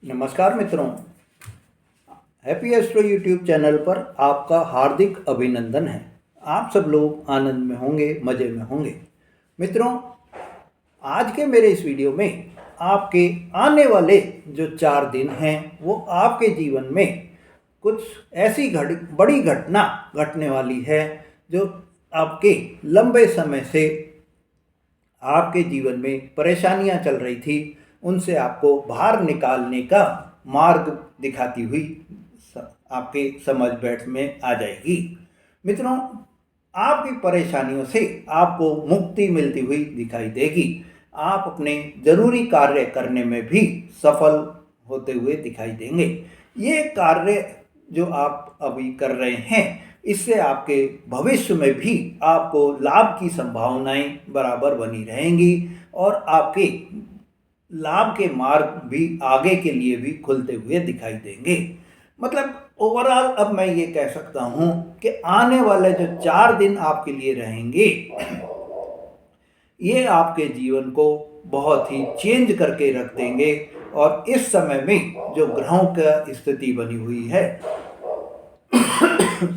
नमस्कार मित्रों, happy astro YouTube channel पर आपका हार्दिक अभिनंदन है। आप सब लोग आनंद में होंगे, मज़े में होंगे। मित्रों, आज के मेरे इस वीडियो में आपके आने वाले जो 4 दिन हैं वो आपके जीवन में कुछ ऐसी बड़ी घटना घटने वाली है जो आपके लंबे समय से आपके जीवन में परेशानियां चल रही थी, उनसे आपको बाहर निकालने का मार्ग दिखाती हुई आपके समझ बैठ में आ जाएगी। मित्रों, आपकी परेशानियों से आपको मुक्ति मिलती हुई दिखाई देगी। आप अपने ज़रूरी कार्य करने में भी सफल होते हुए दिखाई देंगे। ये कार्य जो आप अभी कर रहे हैं, इससे आपके भविष्य में भी आपको लाभ की संभावनाएं बराबर बनी रहेंगी और आपके लाभ के मार्ग भी आगे के लिए भी खुलते हुए दिखाई देंगे। मतलब ओवरऑल अब मैं ये कह सकता हूँ कि आने वाले जो 4 दिन आपके लिए रहेंगे, ये आपके जीवन को बहुत ही चेंज करके रख देंगे। और इस समय में जो ग्रहों का स्थिति बनी हुई है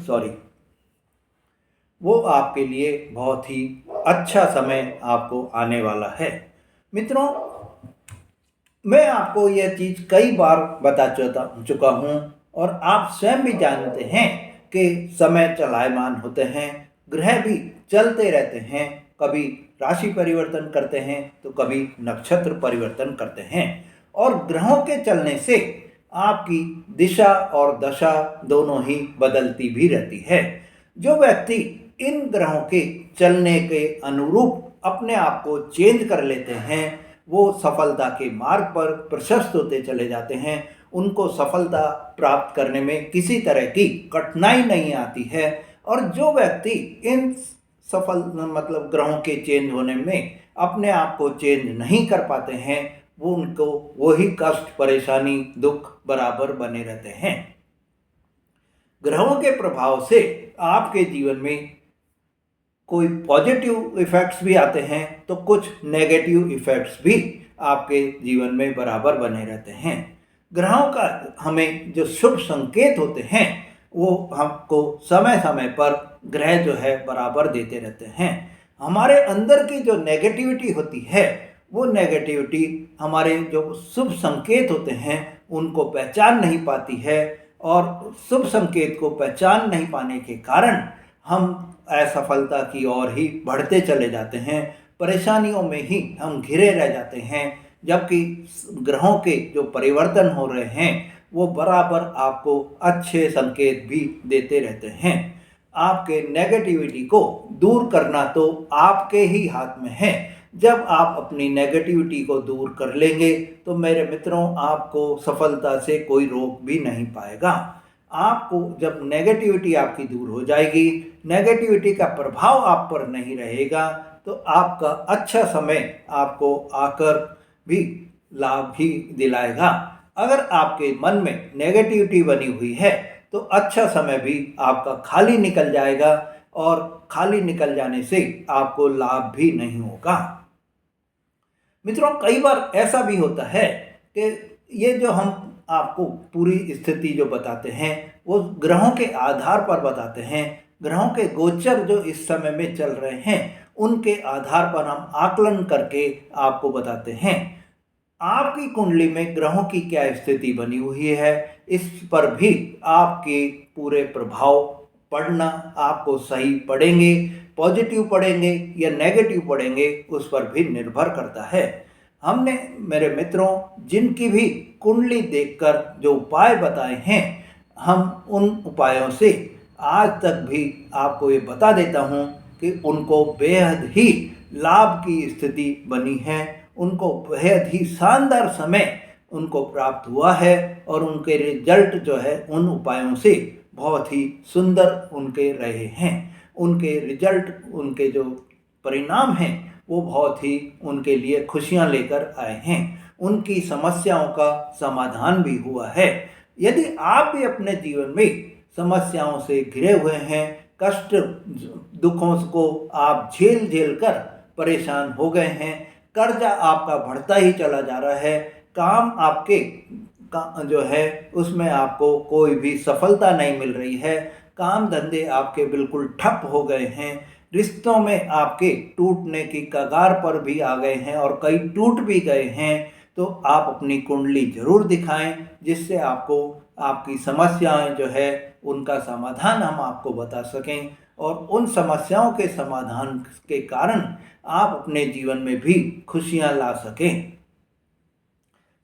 सॉरी, वो आपके लिए बहुत ही अच्छा समय आपको आने वाला है। मित्रों, मैं आपको यह चीज़ कई बार बता चुका हूँ और आप स्वयं भी जानते हैं कि समय चलायमान होते हैं, ग्रह भी चलते रहते हैं। कभी राशि परिवर्तन करते हैं तो कभी नक्षत्र परिवर्तन करते हैं, और ग्रहों के चलने से आपकी दिशा और दशा दोनों ही बदलती भी रहती है। जो व्यक्ति इन ग्रहों के चलने के अनुरूप अपने आप को चेंज कर लेते हैं, वो सफलता के मार्ग पर प्रशस्त होते चले जाते हैं। उनको सफलता प्राप्त करने में किसी तरह की कठिनाई नहीं आती है। और जो व्यक्ति इन ग्रहों के चेंज होने में अपने आप को चेंज नहीं कर पाते हैं, वो उनको वही कष्ट, परेशानी, दुख बराबर बने रहते हैं। ग्रहों के प्रभाव से आपके जीवन में कोई पॉजिटिव इफ़ेक्ट्स भी आते हैं तो कुछ नेगेटिव इफ़ेक्ट्स भी आपके जीवन में बराबर बने रहते हैं। ग्रहों का हमें जो शुभ संकेत होते हैं वो हमको समय समय पर ग्रह जो है बराबर देते रहते हैं। हमारे अंदर की जो नेगेटिविटी होती है, वो नेगेटिविटी हमारे जो शुभ संकेत होते हैं उनको पहचान नहीं पाती है, और शुभ संकेत को पहचान नहीं पाने के कारण हम असफलता की ओर ही बढ़ते चले जाते हैं, परेशानियों में ही हम घिरे रह जाते हैं। जबकि ग्रहों के जो परिवर्तन हो रहे हैं वो बराबर आपको अच्छे संकेत भी देते रहते हैं। आपके नेगेटिविटी को दूर करना तो आपके ही हाथ में है। जब आप अपनी नेगेटिविटी को दूर कर लेंगे तो मेरे मित्रों, आपको सफलता से कोई रोक भी नहीं पाएगा। आपको जब नेगेटिविटी आपकी दूर हो जाएगी, नेगेटिविटी का प्रभाव आप पर नहीं रहेगा, तो आपका अच्छा समय आपको आकर भी लाभ ही दिलाएगा। अगर आपके मन में नेगेटिविटी बनी हुई है तो अच्छा समय भी आपका खाली निकल जाएगा, और खाली निकल जाने से आपको लाभ भी नहीं होगा। मित्रों, कई बार ऐसा भी होता है कि ये जो हम आपको पूरी स्थिति जो बताते हैं वो ग्रहों के आधार पर बताते हैं। ग्रहों के गोचर जो इस समय में चल रहे हैं उनके आधार पर हम आकलन करके आपको बताते हैं। आपकी कुंडली में ग्रहों की क्या स्थिति बनी हुई है, इस पर भी आपके पूरे प्रभाव पड़ना आपको सही पड़ेंगे, पॉजिटिव पड़ेंगे या नेगेटिव पड़ेंगे, उस पर भी निर्भर करता है। हमने मेरे मित्रों जिनकी भी कुंडली देखकर जो उपाय बताए हैं, हम उन उपायों से आज तक भी आपको ये बता देता हूँ कि उनको बेहद ही लाभ की स्थिति बनी है, उनको बेहद ही शानदार समय उनको प्राप्त हुआ है, और उनके रिजल्ट जो है उन उपायों से बहुत ही सुंदर उनके रहे हैं। उनके रिजल्ट, उनके जो परिणाम हैं वो बहुत ही उनके लिए खुशियां लेकर आए हैं। उनकी समस्याओं का समाधान भी हुआ है। यदि आप भी अपने जीवन में समस्याओं से घिरे हुए हैं, कष्ट दुखों को आप झेल झेल कर परेशान हो गए हैं, कर्जा आपका बढ़ता ही चला जा रहा है, काम आपके का जो है उसमें आपको कोई भी सफलता नहीं मिल रही है, काम धंधे आपके बिल्कुल ठप हो गए हैं, रिश्तों में आपके टूटने की कगार पर भी आ गए हैं और कई टूट भी गए हैं, तो आप अपनी कुंडली जरूर दिखाएं, जिससे आपको आपकी समस्याएं जो है उनका समाधान हम आपको बता सकें और उन समस्याओं के समाधान के कारण आप अपने जीवन में भी खुशियां ला सकें।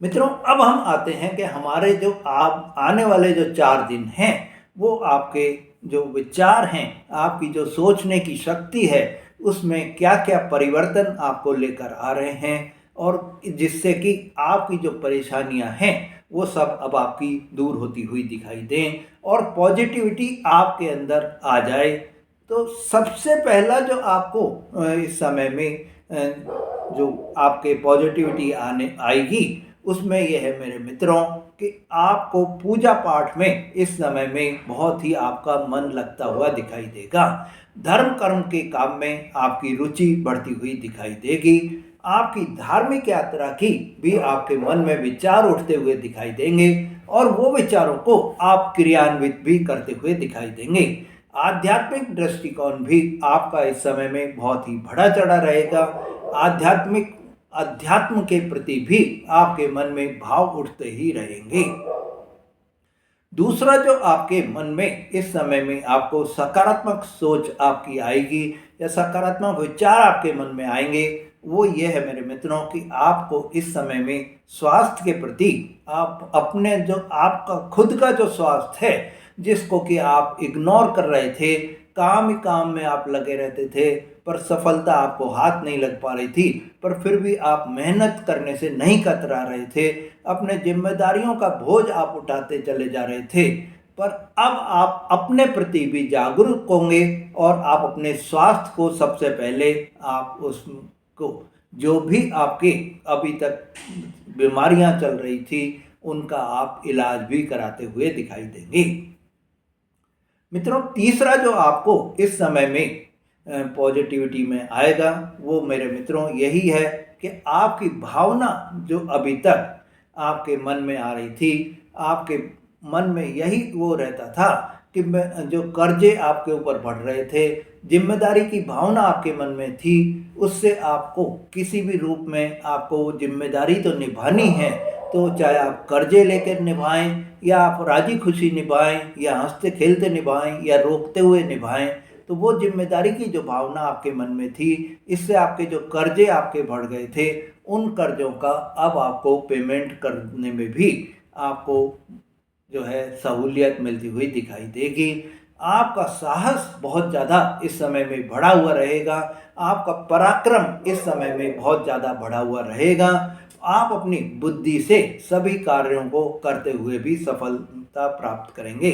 मित्रों, अब हम आते हैं कि हमारे जो आप आने वाले जो 4 दिन हैं वो आपके जो विचार हैं, आपकी जो सोचने की शक्ति है, उसमें क्या क्या परिवर्तन आपको लेकर आ रहे हैं और जिससे कि आपकी जो परेशानियां हैं वो सब अब आपकी दूर होती हुई दिखाई दें और पॉजिटिविटी आपके अंदर आ जाए। तो सबसे पहला जो आपको इस समय में जो आपके पॉजिटिविटी आने आएगी उसमें यह है मेरे मित्रों कि आपको पूजा पाठ में इस समय में बहुत ही आपका मन लगता हुआ दिखाई देगा। धर्म कर्म के काम में आपकी रुचि बढ़ती हुई दिखाई देगी। आपकी धार्मिक यात्रा की भी आपके मन में विचार उठते हुए दिखाई देंगे और वो विचारों को आप क्रियान्वित भी करते हुए दिखाई देंगे। आध्यात्मिक दृष्टिकोण भी आपका इस समय में बहुत ही बढ़ा चढ़ा रहेगा। अध्यात्म के प्रति भी आपके मन में भाव उठते ही रहेंगे। दूसरा जो आपके मन में इस समय में आपको सकारात्मक सोच आपकी आएगी या सकारात्मक विचार आपके मन में आएंगे, वो ये है मेरे मित्रों कि आपको इस समय में स्वास्थ्य के प्रति आप अपने जो आपका खुद का जो स्वास्थ्य है जिसको कि आप इग्नोर कर रहे थे, काम ही काम में आप लगे रहते थे पर सफलता आपको हाथ नहीं लग पा रही थी, पर फिर भी आप मेहनत करने से नहीं कतरा रहे थे, अपने जिम्मेदारियों का बोझ आप उठाते चले जा रहे थे, पर अब आप अपने प्रति भी जागरूक होंगे और आप अपने स्वास्थ्य को सबसे पहले आप उसको जो भी आपके अभी तक बीमारियां चल रही थी उनका आप इलाज भी कराते हुए दिखाई देंगे। मित्रों, तीसरा जो आपको इस समय में पॉजिटिविटी में आएगा वो मेरे मित्रों यही है कि आपकी भावना जो अभी तक आपके मन में आ रही थी, आपके मन में यही वो रहता था कि जो कर्जे आपके ऊपर बढ़ रहे थे, जिम्मेदारी की भावना आपके मन में थी, उससे आपको किसी भी रूप में आपको वो जिम्मेदारी तो निभानी है, तो चाहे आप कर्जे लेकर निभाएं या आप राजी खुशी निभाएं या हंसते खेलते निभाएं या रोकते हुए निभाएं, तो वो जिम्मेदारी की जो भावना आपके मन में थी, इससे आपके जो कर्जे आपके बढ़ गए थे, उन कर्जों का अब आपको पेमेंट करने में भी आपको जो है सहूलियत मिलती हुई दिखाई देगी। आपका साहस बहुत ज़्यादा इस समय में बढ़ा हुआ रहेगा, आपका पराक्रम इस समय में बहुत ज़्यादा बढ़ा हुआ रहेगा। आप अपनी बुद्धि से सभी कार्यों को करते हुए भी सफलता प्राप्त करेंगे।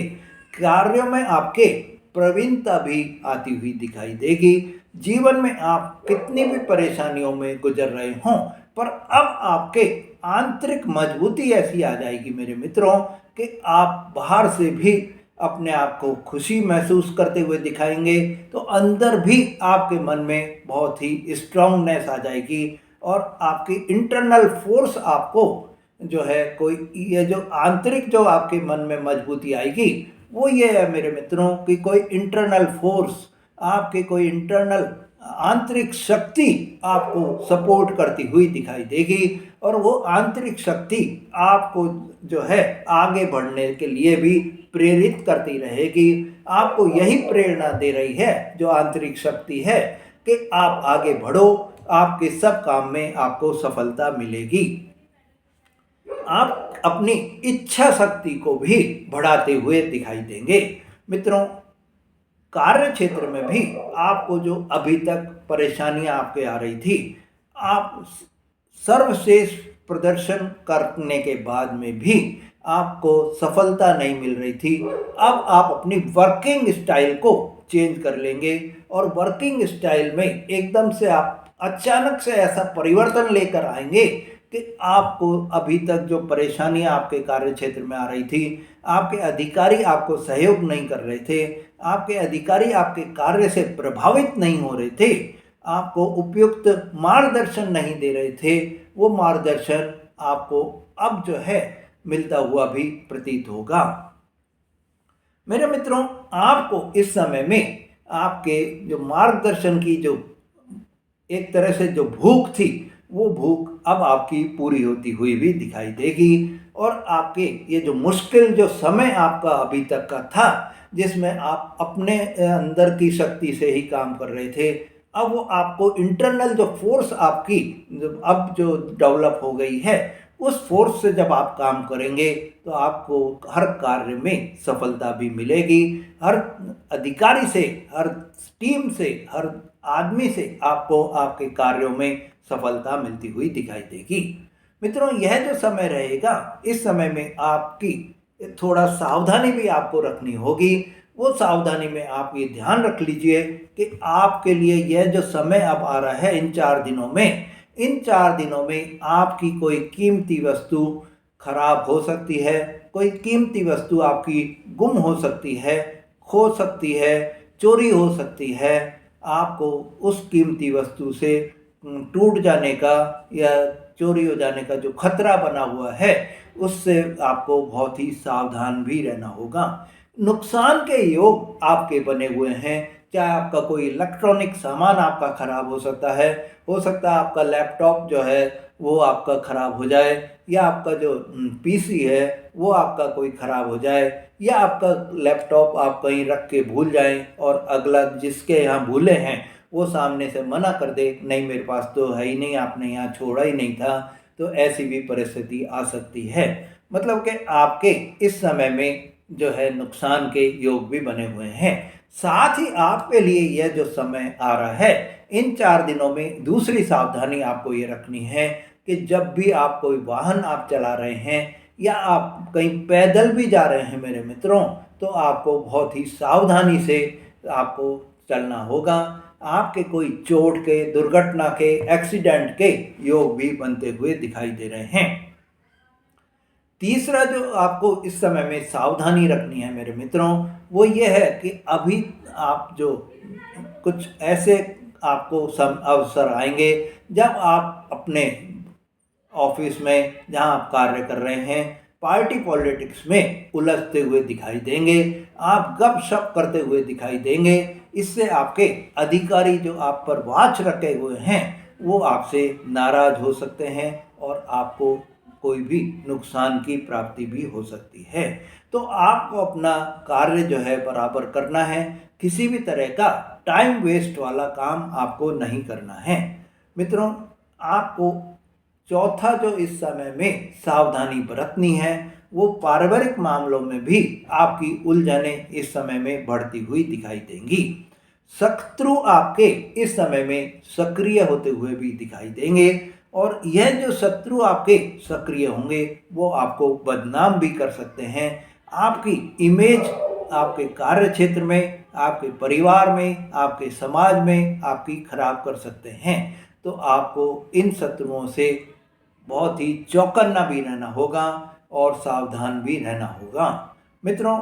कार्यों में आपके प्रवीणता भी आती हुई दिखाई देगी। जीवन में आप कितनी भी परेशानियों में गुजर रहे हों, पर अब आपके आंतरिक मजबूती ऐसी आ जाएगी मेरे मित्रों कि आप बाहर से भी अपने आप को खुशी महसूस करते हुए दिखाएंगे, तो अंदर भी आपके मन में बहुत ही स्ट्रांगनेस आ जाएगी और आपकी इंटरनल फोर्स आपको जो है कोई ये जो आंतरिक जो आपके मन में मजबूती आएगी वो ये है मेरे मित्रों कि कोई इंटरनल फोर्स आपके कोई इंटरनल आंतरिक शक्ति आपको सपोर्ट करती हुई दिखाई देगी और वो आंतरिक शक्ति आपको जो है आगे बढ़ने के लिए भी प्रेरित करती रहेगी। आपको यही प्रेरणा दे रही है जो आंतरिक शक्ति है कि आप आगे बढ़ो, आपके सब काम में आपको सफलता मिलेगी। आप अपनी इच्छा शक्ति को भी बढ़ाते हुए दिखाई देंगे। मित्रों, कार्य क्षेत्र में भी आपको जो अभी तक परेशानियां आपके आ रही थी, आप सर्वश्रेष्ठ प्रदर्शन करने के बाद में भी आपको सफलता नहीं मिल रही थी, अब आप अपनी वर्किंग स्टाइल को चेंज कर लेंगे और वर्किंग स्टाइल में एकदम से आप अचानक से ऐसा परिवर्तन लेकर आएंगे कि आपको अभी तक जो परेशानियां आपके कार्य क्षेत्र में आ रही थी, आपके अधिकारी आपको सहयोग नहीं कर रहे थे, आपके अधिकारी आपके कार्य से प्रभावित नहीं हो रहे थे, आपको उपयुक्त मार्गदर्शन नहीं दे रहे थे, वो मार्गदर्शन आपको अब जो है मिलता हुआ भी प्रतीत होगा। मेरे मित्रों, आपको इस समय में आपके जो मार्गदर्शन की जो एक तरह से जो भूख थी, वो भूख अब आपकी पूरी होती हुई भी दिखाई देगी। और आपके ये जो मुश्किल जो समय आपका अभी तक का था, जिसमें आप अपने अंदर की शक्ति से ही काम कर रहे थे, अब वो आपको इंटरनल जो फोर्स आपकी अब जो डेवलप हो गई है, उस फोर्स से जब आप काम करेंगे तो आपको हर कार्य में सफलता भी मिलेगी। हर अधिकारी से, हर टीम से, हर आदमी से आपको आपके कार्यों में सफलता मिलती हुई दिखाई देगी। मित्रों, यह जो समय रहेगा, इस समय में आपकी थोड़ा सावधानी भी आपको रखनी होगी। वो सावधानी में आप ये ध्यान रख लीजिए कि आपके लिए यह जो समय अब आ रहा है इन 4 दिनों में, इन 4 दिनों में आपकी कोई कीमती वस्तु खराब हो सकती है, कोई कीमती वस्तु आपकी गुम हो सकती है, खो सकती है, चोरी हो सकती है। आपको उस कीमती वस्तु से टूट जाने का या चोरी हो जाने का जो खतरा बना हुआ है, उससे आपको बहुत ही सावधान भी रहना होगा। नुकसान के योग आपके बने हुए हैं। चाहे आपका कोई इलेक्ट्रॉनिक सामान आपका खराब हो सकता है आपका लैपटॉप जो है वो आपका खराब हो जाए, या आपका जो पीसी है वो आपका कोई खराब हो जाए, या आपका लैपटॉप आप कहीं रख के भूल जाएं और अगला जिसके यहाँ भूले हैं वो सामने से मना कर दे, नहीं मेरे पास तो है ही नहीं, आपने यहाँ छोड़ा ही नहीं था। तो ऐसी भी परिस्थिति आ सकती है। मतलब कि आपके इस समय में जो है नुकसान के योग भी बने हुए हैं। साथ ही आपके लिए यह जो समय आ रहा है, इन 4 दिनों में दूसरी सावधानी आपको ये रखनी है कि जब भी आप कोई वाहन आप चला रहे हैं या आप कहीं पैदल भी जा रहे हैं मेरे मित्रों, तो आपको बहुत ही सावधानी से आपको चलना होगा। आपके कोई चोट के, दुर्घटना के, एक्सीडेंट के योग भी बनते हुए दिखाई दे रहे हैं। तीसरा जो आपको इस समय में सावधानी रखनी है मेरे मित्रों, वो ये है कि अभी आप जो कुछ ऐसे आपको अवसर आएंगे जब आप अपने ऑफिस में जहां आप कार्य कर रहे हैं, पार्टी पॉलिटिक्स में उलझते हुए दिखाई देंगे, आप गपशप करते हुए दिखाई देंगे। इससे आपके अधिकारी जो आप पर वाच रखे हुए हैं वो आपसे नाराज हो सकते हैं और आपको कोई भी नुकसान की प्राप्ति भी हो सकती है। तो आपको अपना कार्य जो है बराबर करना है, किसी भी तरह का टाइम वेस्ट वाला काम आपको नहीं करना है। मित्रों, आपको चौथा जो इस समय में सावधानी बरतनी है, वो पारिवारिक मामलों में भी आपकी उलझनें इस समय में बढ़ती हुई दिखाई देंगी। शत्रु आपके इस समय में सक्रिय होते हुए भी दिखाई देंगे, और यह जो शत्रु आपके सक्रिय होंगे वो आपको बदनाम भी कर सकते हैं। आपकी इमेज आपके कार्य क्षेत्र में, आपके परिवार में, आपके समाज में आपकी खराब कर सकते हैं। तो आपको इन शत्रुओं से बहुत ही चौकन्ना भी रहना होगा और सावधान भी रहना होगा। मित्रों,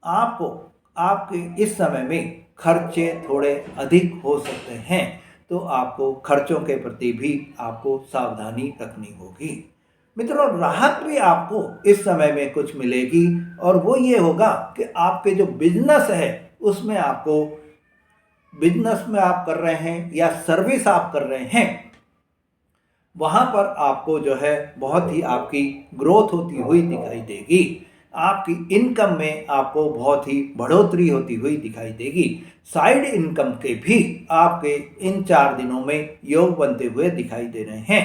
आपको आपके इस समय में खर्चे थोड़े अधिक हो सकते हैं, तो आपको खर्चों के प्रति भी आपको सावधानी रखनी होगी। मित्रों, राहत भी आपको इस समय में कुछ मिलेगी, और वो ये होगा कि आपके जो बिजनेस है उसमें आपको, बिजनेस में आप कर रहे हैं या सर्विस आप कर रहे हैं, वहाँ पर आपको जो है बहुत ही आपकी ग्रोथ होती हुई दिखाई देगी। आपकी इनकम में आपको बहुत ही बढ़ोतरी होती हुई दिखाई देगी। साइड इनकम के भी आपके इन 4 दिनों में योग बनते हुए दिखाई दे रहे हैं।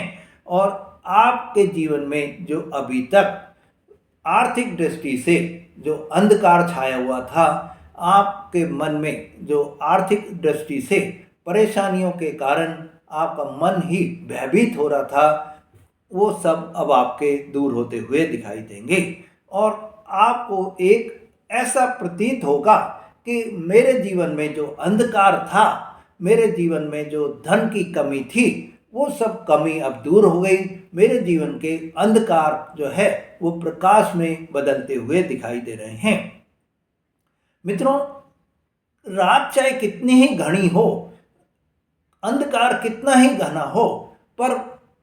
और आपके जीवन में जो अभी तक आर्थिक दृष्टि से जो अंधकार छाया हुआ था, आपके मन में जो आर्थिक दृष्टि से परेशानियों के कारण आपका मन ही भयभीत हो रहा था, वो सब अब आपके दूर होते हुए दिखाई देंगे। और आपको एक ऐसा प्रतीत होगा कि मेरे जीवन में जो अंधकार था, मेरे जीवन में जो धन की कमी थी, वो सब कमी अब दूर हो गई। मेरे जीवन के अंधकार जो है वो प्रकाश में बदलते हुए दिखाई दे रहे हैं। मित्रों, रात चाहे कितनी ही घनी हो, अंधकार कितना ही घना हो, पर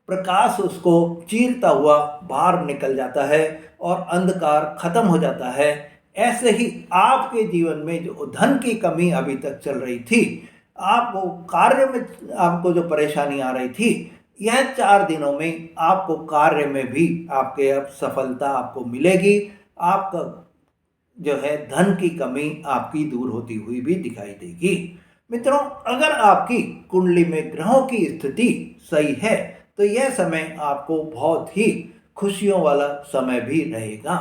प्रकाश उसको चीरता हुआ बाहर निकल जाता है और अंधकार खत्म हो जाता है। ऐसे ही आपके जीवन में जो धन की कमी अभी तक चल रही थी, आपको कार्य में आपको जो परेशानी आ रही थी, यह 4 दिनों में आपको कार्य में भी आपके अब सफलता आपको मिलेगी। आपका जो है धन की कमी आपकी दूर होती हुई भी दिखाई देगी। मित्रों, अगर आपकी कुंडली में ग्रहों की स्थिति सही है तो यह समय आपको बहुत ही खुशियों वाला समय भी रहेगा।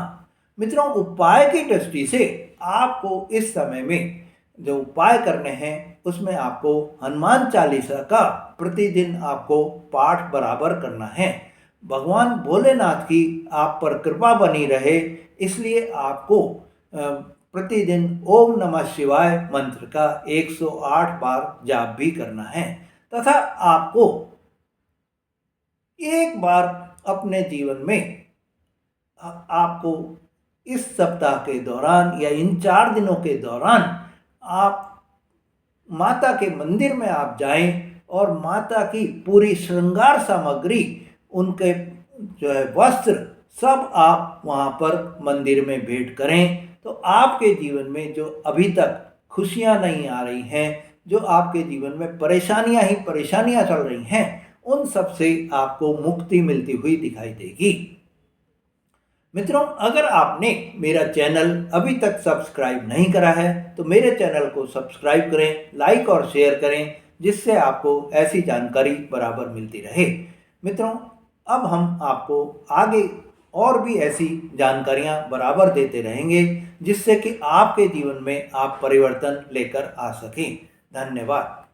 मित्रों, उपाय की दृष्टि से आपको इस समय में जो उपाय करने हैं उसमें आपको हनुमान चालीसा का प्रतिदिन आपको पाठ बराबर करना है। भगवान भोलेनाथ की आप पर कृपा बनी रहे, इसलिए आपको प्रतिदिन ओम नमः शिवाय मंत्र का 108 बार जाप भी करना है तथा आपको एक बार अपने जीवन में आपको इस सप्ताह के दौरान या इन 4 दिनों के दौरान आप माता के मंदिर में आप जाएं और माता की पूरी श्रृंगार सामग्री, उनके जो है वस्त्र सब आप वहाँ पर मंदिर में भेंट करें। तो आपके जीवन में जो अभी तक खुशियाँ नहीं आ रही हैं, जो आपके जीवन में परेशानियाँ ही परेशानियाँ चल रही हैं, उन सब से आपको मुक्ति मिलती हुई दिखाई देगी। मित्रों, अगर आपने मेरा चैनल अभी तक सब्सक्राइब नहीं करा है तो मेरे चैनल को सब्सक्राइब करें, लाइक और शेयर करें, जिससे आपको ऐसी जानकारी बराबर मिलती रहे। मित्रों, अब हम आपको आगे और भी ऐसी जानकारियां बराबर देते रहेंगे, जिससे कि आपके जीवन में आप परिवर्तन लेकर आ सकें। धन्यवाद।